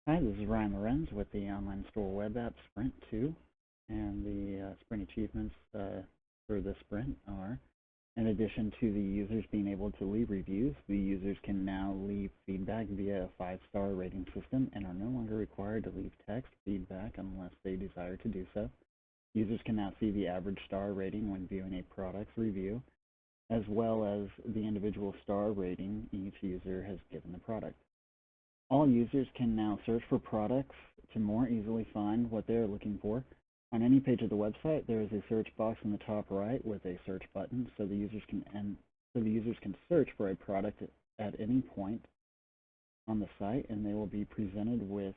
Hi, this is Ryan Lorenz with the online store web app Sprint 2, and the Sprint achievements for the Sprint are, in addition to the users being able to leave reviews, the users can now leave feedback via a 5-star rating system and are no longer required to leave text feedback unless they desire to do so. Users can now see the average star rating when viewing a product's review, as well as the individual star rating each user has given the product. All users can now search for products to more easily find what they are looking for. On any page of the website, there is a search box in the top right with a search button, so the users can search for a product at any point on the site, and they will be presented with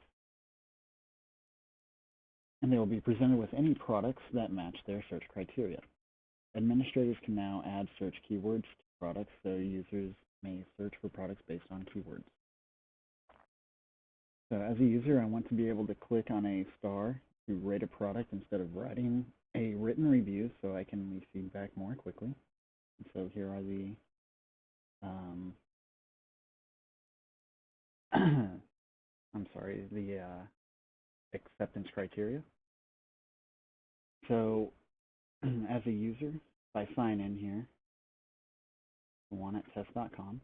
any products that match their search criteria. Administrators can now add search keywords to products, so users may search for products based on keywords. So as a user, I want to be able to click on a star to rate a product instead of writing a written review so I can leave feedback more quickly. And so here are the the acceptance criteria. So as a user, if I sign in here, one at test.com,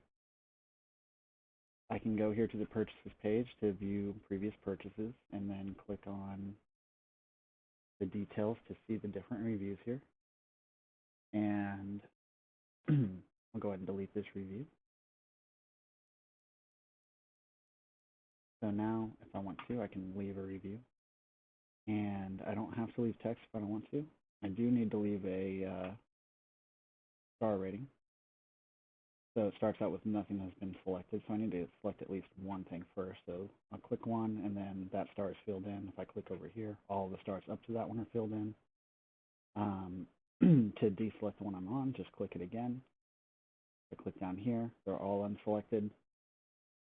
I can go here to the purchases page to view previous purchases and then click on the details to see the different reviews here. And I'll go ahead and delete this review. So now if I want to, I can leave a review. And I don't have to leave text if I don't want to. I do need to leave a star rating. So it starts out with nothing has been selected, so I need to select at least one thing first. So I'll click one, and then that star is filled in. If I click over here, all the stars up to that one are filled in. To deselect the one I'm on, just click it again. I click down here, they're all unselected.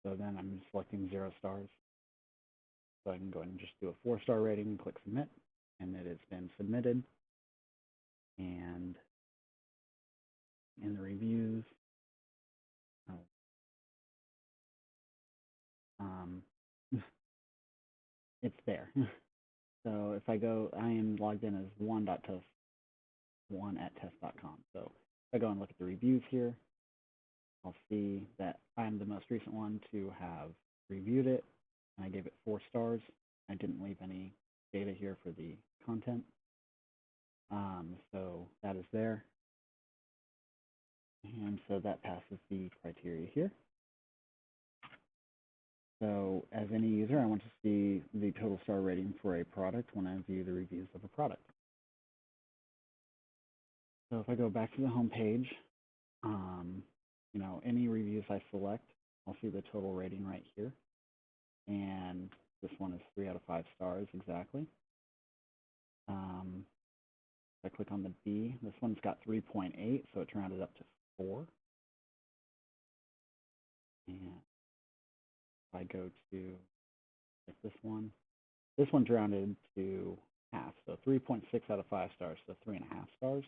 So then I'm selecting 0 stars. So I can go ahead and just do a 4-star rating and click submit, and it has been submitted. And in the reviews, it's there. So if I go, I am logged in as one@test.com. So if I go and look at the reviews here, I'll see that I'm the most recent one to have reviewed it. I gave it 4 stars. I didn't leave any data here for the content. So that is there. And so that passes the criteria here. So as any user, I want to see the total star rating for a product when I view the reviews of a product. So if I go back to the home page, any reviews I select, I'll see the total rating right here. And this one is 3 out of 5 stars exactly. If I click on the B, this one's got 3.8, so it's rounded up to 4. And if I go to like this one's rounded to half, so 3.6 out of 5 stars, so 3.5 stars.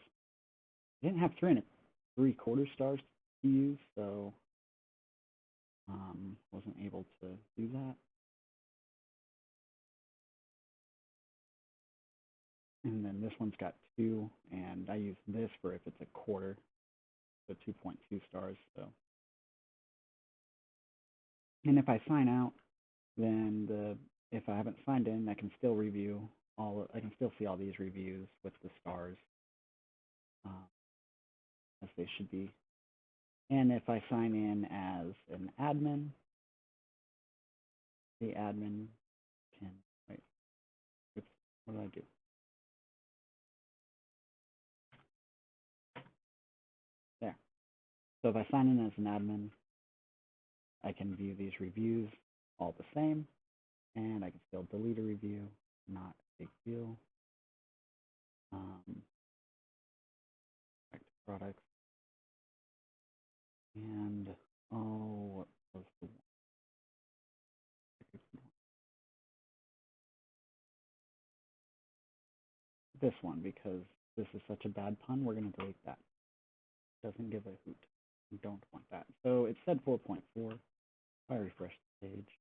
I didn't have 3.75 stars to use, so wasn't able to do that. And then this one's got 2, and I use this for if it's a quarter, so 2.2 stars. So, and if I sign out, then if I haven't signed in, I can still review I can still see all these reviews with the stars as they should be. And if I sign in as an admin, the admin can, wait, what do I do? There. So if I sign in as an admin, I can view these reviews all the same, and I can still delete a review, not a big deal. Back to products. And, what was the one? This one, because this is such a bad pun, we're going to delete that. Doesn't give a hoot. We don't want that. So it said 4.4. If I refresh the page,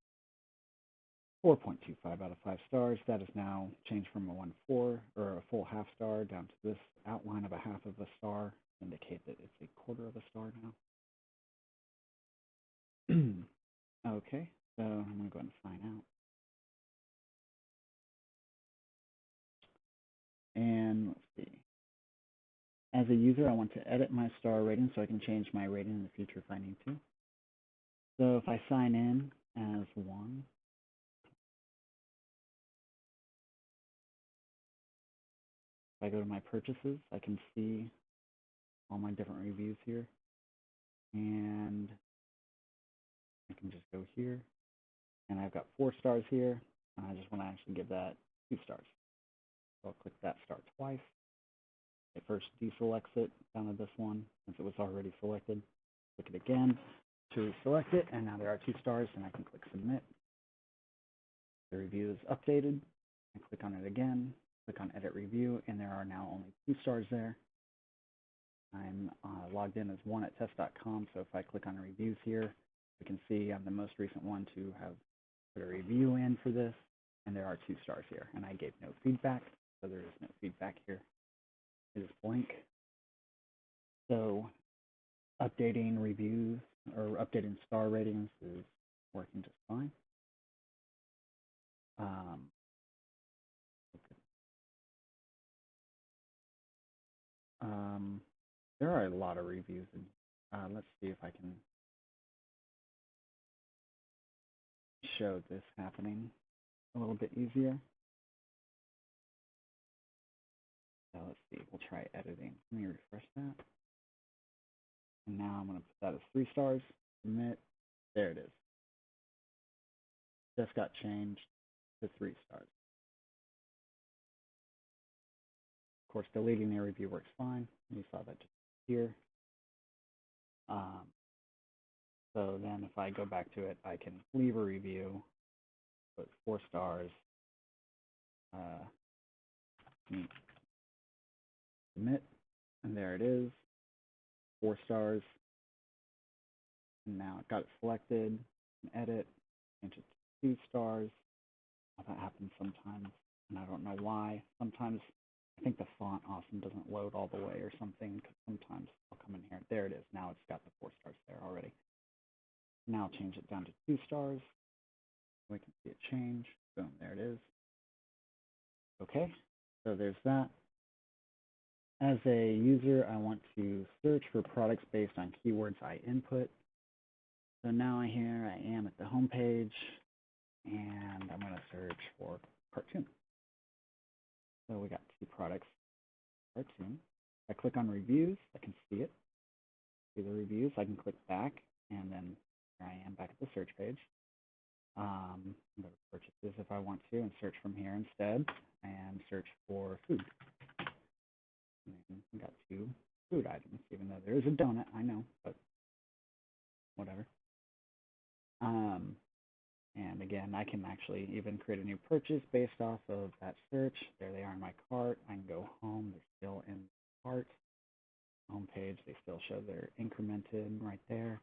4.25 out of 5 stars. That is now changed from a 1/4 or a full half star down to this outline of a half of a star, indicate that it's a quarter of a star now. Okay, so I'm going to go ahead and sign out. And let's see. As a user, I want to edit my star rating so I can change my rating in the future if I need to. So if I sign in as 1, if I go to my purchases, I can see all my different reviews here. And I can just go here. And I've got 4 stars here. I just want to actually give that 2 stars. So I'll click that star twice. It first deselects it down to this one since it was already selected. Click it again to select it, and now there are 2 stars, and I can click submit. The review is updated. I click on it again, click on edit review, and there are now only 2 stars there. I'm logged in as 1@test.com, so if I click on reviews here, we can see I'm the most recent one to have put a review in for this, and there are 2 stars here, and I gave no feedback, so there is no feedback here. It is blank. So updating reviews or updating star ratings is working just fine. Okay. There are a lot of reviews, and let's see if I can show this happening a little bit easier. So let's see, we'll try editing. Let me refresh that. And now I'm going to put that as 3 stars, submit. There it is. Just got changed to 3 stars. Of course, deleting the review works fine. You saw that just here. So then if I go back to it, I can leave a review, put 4 stars, submit, and there it is, 4 stars. And now it got it selected, edit, change it to 2 stars. That happens sometimes, and I don't know why. Sometimes I think the font often doesn't load all the way or something, because sometimes I'll come in here. There it is. Now it's got the 4 stars there already. Now I'll change it down to 2 stars. We can see it change. Boom, there it is. Okay, so there's that. As a user, I want to search for products based on keywords I input. So now here I am at the home page, and I'm going to search for cartoon. So we got 2 products, cartoon. I click on reviews, I can see it, see the reviews. I can click back, and then here I am back at the search page. Go to purchases if I want to, and search from here instead, and search for food. And we got 2 food items, even though there is a donut, I know, but whatever. And again, I can actually even create a new purchase based off of that search. There they are in my cart. I can go home. They're still in the cart. Home page, they still show they're incremented right there.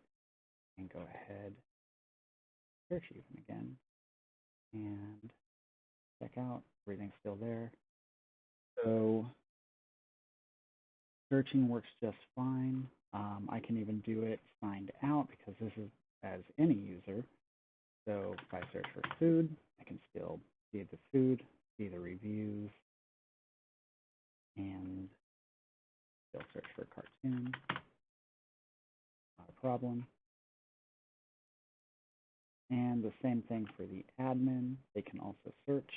And go ahead, search even again, and check out. Everything's still there. So searching works just fine. I can even do it signed out because this is as any user. So if I search for food, I can still see the food, see the reviews, and still search for cartoon. Not a problem. And the same thing for the admin. They can also search.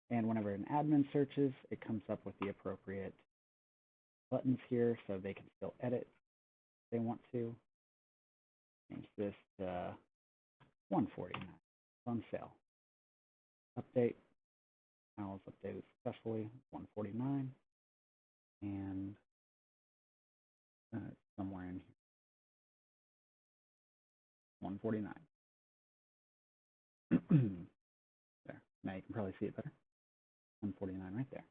And whenever an admin searches, it comes up with the appropriate buttons here, so they can still edit if they want to. Change this to $149. It's on sale. Update. Now it's updated successfully. $149. And somewhere in here. $149. There. Now you can probably see it better. $149 right there.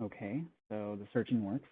Okay, so the searching works.